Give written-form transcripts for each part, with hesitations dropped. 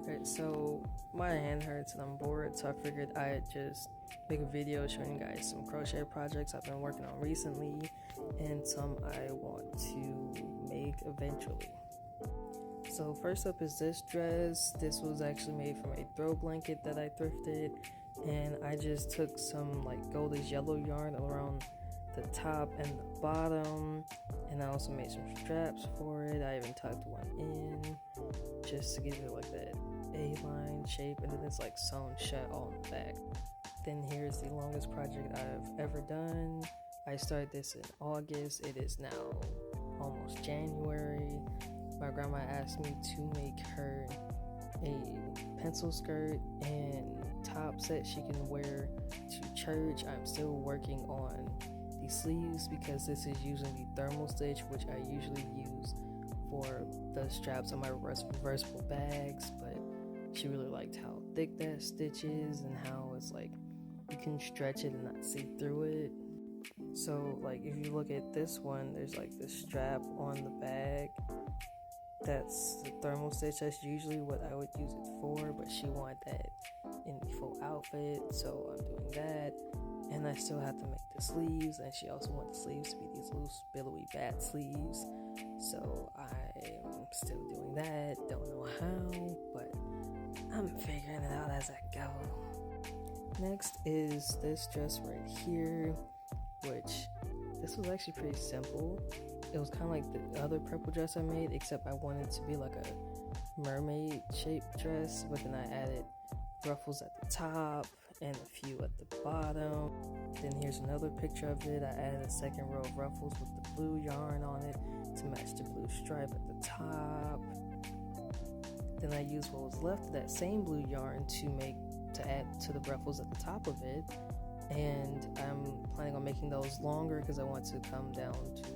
Okay, so my hand hurts and I'm bored, so I figured I'd just make a video showing you guys some crochet projects I've been working on recently and some I want to make eventually. So first up is this dress. This was actually made from a throw blanket that I thrifted, and I just took some like goldish yellow yarn around the top and the bottom, and I also made some straps for it. I even tucked one in just to give it like that A-line shape, and then it's like sewn shut on the back. Then here's the longest project I've ever done. I started this in August. It is now almost January. My grandma asked me to make her a pencil skirt and top set she can wear to church. I'm still working on the sleeves because this is using the thermal stitch, which I usually use for the straps on my reversible bags, but she really liked how thick that stitch is and how it's like you can stretch it and not see through it. So like if you look at this one, there's like this strap on the bag. That's the thermal stitch. That's usually what I would use it for, but she wanted that in the full outfit, so I'm doing that. And I still have to make the sleeves, and she also wants the sleeves to be these loose billowy bat sleeves, so I'm still doing that. Don't know how, but I'm figuring it out as I go. Next is this dress right here, which this was actually pretty simple. It was kind of like the other purple dress I made, except I wanted it to be like a mermaid shaped dress, but then I added ruffles at the top and a few at the bottom. Then here's another picture of it. I added a second row of ruffles with the blue yarn on it to match the blue stripe at the top. Then I used what was left of that same blue yarn to add to the ruffles at the top of it, and I'm planning on making those longer because I want to come down to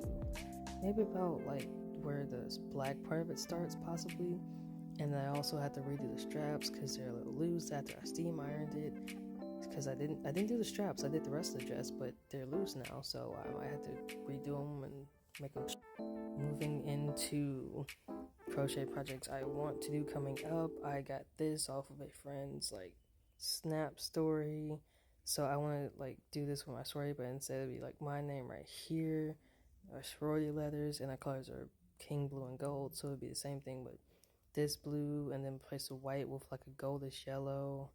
maybe about like where the black part of it starts possibly. And then I also had to redo the straps because they're a little loose after I steam ironed it, because I didn't do the straps. I did the rest of the dress, but they're loose now, so I might have to redo them and make them. Moving into crochet projects I want to do coming up, I got this off of a friend's like snap story, so I want to like do this with my story, but instead it'd be like my name right here, our sorority letters, and our colors are king blue and gold, so it'd be the same thing, but this blue and then replace the white with like a goldish yellow.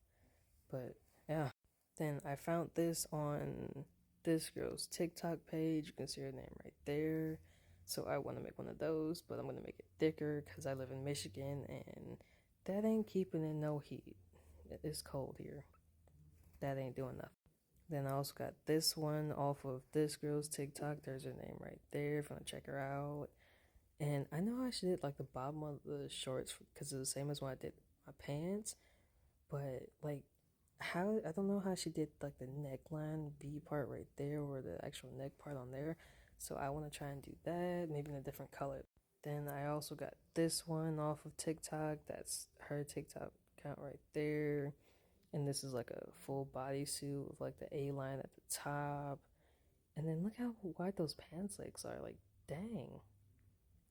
But yeah, then I found this on this girl's TikTok page. You can see her name right there. So I want to make one of those, but I'm going to make it thicker because I live in Michigan and that ain't keeping in no heat. It's cold here. That ain't doing nothing. Then I also got this one off of this girl's TikTok. There's her name right there if you want to check her out. And I know I should did like the bottom of the shorts because it's the same as when I did my pants, but like how, I don't know how she did like the neckline B part right there or the actual neck part on there. So I want to try and do that, maybe in a different color. Then I also got this one off of TikTok. That's her TikTok account right there. And this is like a full bodysuit with like the A-line at the top. And then look how wide those pants legs are. Like, dang.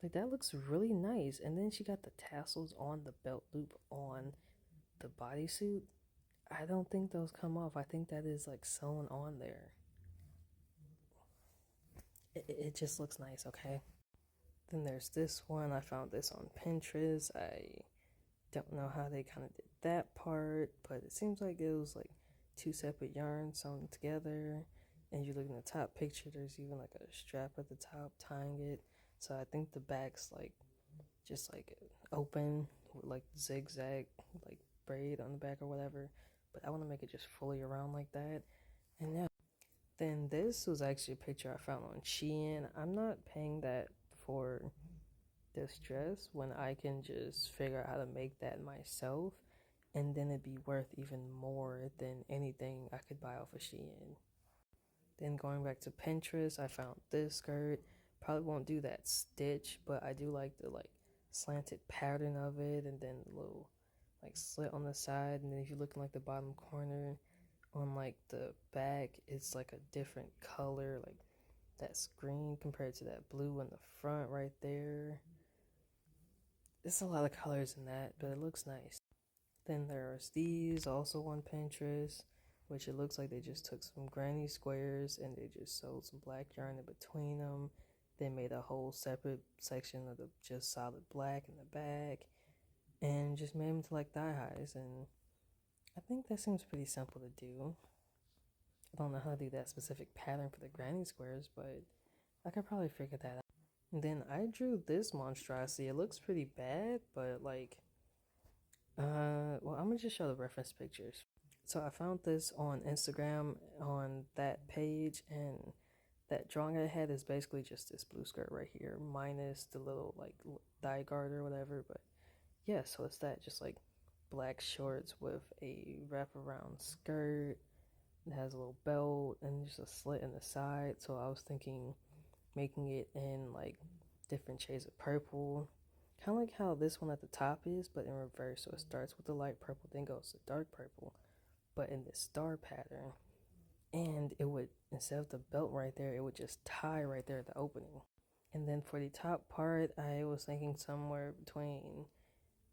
Like, that looks really nice. And then she got the tassels on the belt loop on the bodysuit. I don't think those come off. I think that is like sewn on there. It just looks nice, okay? Then there's this one. I found this on Pinterest. I don't know how they kind of did that part, but it seems like it was like two separate yarns sewn together. And you look in the top picture, there's even like a strap at the top tying it. So I think the back's like just like open with like zigzag like braid on the back or whatever, but I want to make it just fully around like that. And yeah, then this was actually a picture I found on Shein. I'm not paying that for this dress when I can just figure out how to make that myself, and then it'd be worth even more than anything I could buy off of Shein. Then going back to Pinterest, I found this skirt. Probably won't do that stitch, but I do like the like slanted pattern of it, and then the little like slit on the side. And then if you look in like the bottom corner on like the back, it's like a different color, like that's green compared to that blue in the front right there. There's a lot of colors in that, but it looks nice. Then there's these also on Pinterest, which it looks like they just took some granny squares and they just sewed some black yarn in between them. They made a whole separate section of the just solid black in the back and just made them to like thigh highs. And I think that seems pretty simple to do. I don't know how to do that specific pattern for the granny squares, but I could probably figure that out. And then I drew this monstrosity. It looks pretty bad, but like, well, I'm gonna just show the reference pictures. So I found this on Instagram on that page, and that drawing I had is basically just this blue skirt right here, minus the little like thigh guard or whatever. But yeah, so it's that just like black shorts with a wraparound skirt. It has a little belt and just a slit in the side. So I was thinking making it in like different shades of purple. Kind of like how this one at the top is, but in reverse. So it starts with the light purple, then goes to dark purple, but in this star pattern. And it would, instead of the belt right there, it would just tie right there at the opening. And then for the top part, I was thinking somewhere between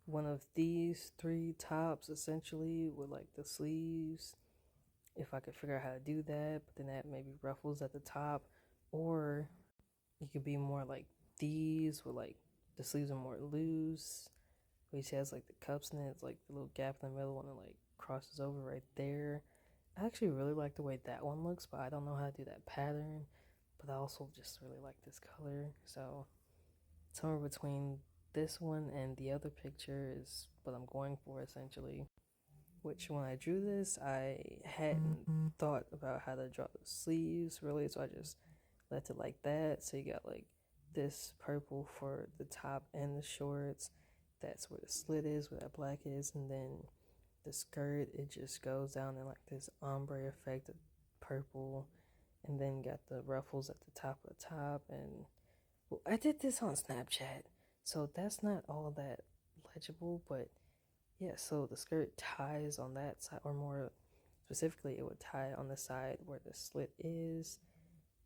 one of these three tops essentially with like the sleeves, if I could figure out how to do that, but then that maybe ruffles at the top, or it could be more like these with like the sleeves are more loose, which has like the cups in it. It's like the little gap in the middle and it like crosses over right there. I actually really like the way that one looks, but I don't know how to do that pattern. But I also just really like this color. So somewhere between this one and the other picture is what I'm going for essentially. Which when I drew this, I hadn't thought about how to draw the sleeves really, so I just left it like that. So you got like this purple for the top and the shorts. That's where the slit is, where that black is, and then the skirt, it just goes down in like this ombre effect of purple, and then got the ruffles at the top of the top. And well, I did this on Snapchat, so that's not all that legible, but yeah, so the skirt ties on that side, or more specifically, it would tie on the side where the slit is,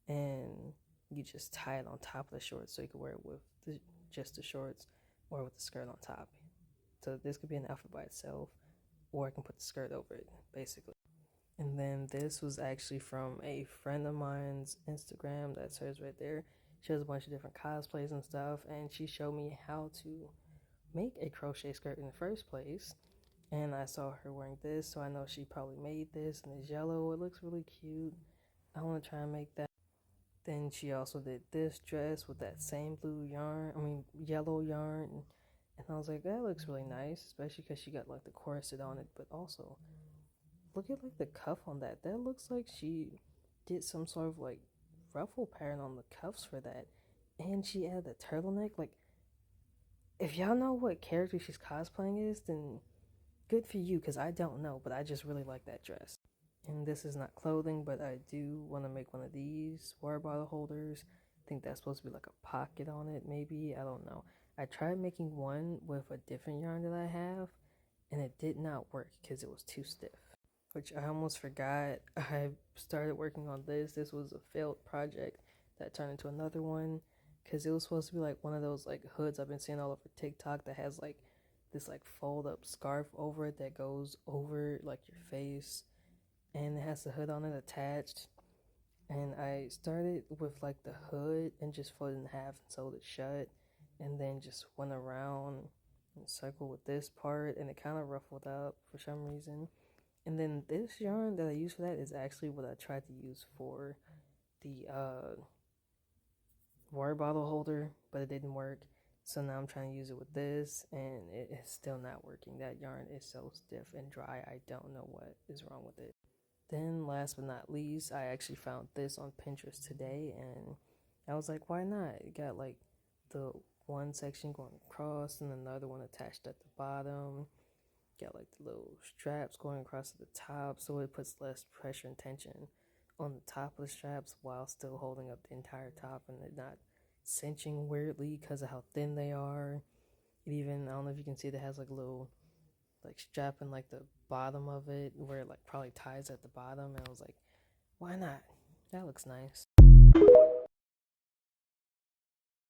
and you just tie it on top of the shorts, so you could wear it with just the shorts or with the skirt on top. So this could be an outfit by itself, or I can put the skirt over it, basically. And then this was actually from a friend of mine's Instagram. That's hers right there. She has a bunch of different cosplays and stuff, and she showed me how to make a crochet skirt in the first place. And I saw her wearing this, so I know she probably made this, and it's yellow. It looks really cute. I want to try and make that. Then she also did this dress with that same yellow yarn. And I was like, that looks really nice, especially because she got like the corset on it. But also, look at like the cuff on that. That looks like she did some sort of like ruffle pattern on the cuffs for that. And she added a turtleneck. Like, if y'all know what character she's cosplaying is, then good for you, because I don't know, but I just really like that dress. And this is not clothing, but I do want to make one of these water bottle holders. I think that's supposed to be like a pocket on it, maybe. I don't know. I tried making one with a different yarn that I have, and it did not work because it was too stiff. Which I almost forgot. I started working on this. This was a failed project that turned into another one, because it was supposed to be like one of those like hoods I've been seeing all over TikTok that has like this like fold up scarf over it that goes over like your face, and it has the hood on it attached. And I started with like the hood and just folded in half and sewed it shut, and then just went around and circled with this part, and it kind of ruffled up for some reason. And then this yarn that I use for that is actually what I tried to use for the water bottle holder, but it didn't work. So now I'm trying to use it with this, and it is still not working. That yarn is so stiff and dry. I don't know what is wrong with it. Then last but not least, I actually found this on Pinterest today, and I was like, why not? It got like the one section going across and another one attached at the bottom. Got like the little straps going across at the top, so it puts less pressure and tension on the top of the straps while still holding up the entire top, and it not cinching weirdly because of how thin they are. It even, I don't know if you can see, it has like a little like strap in like the bottom of it where it like probably ties at the bottom, and I was like, why not? That looks nice.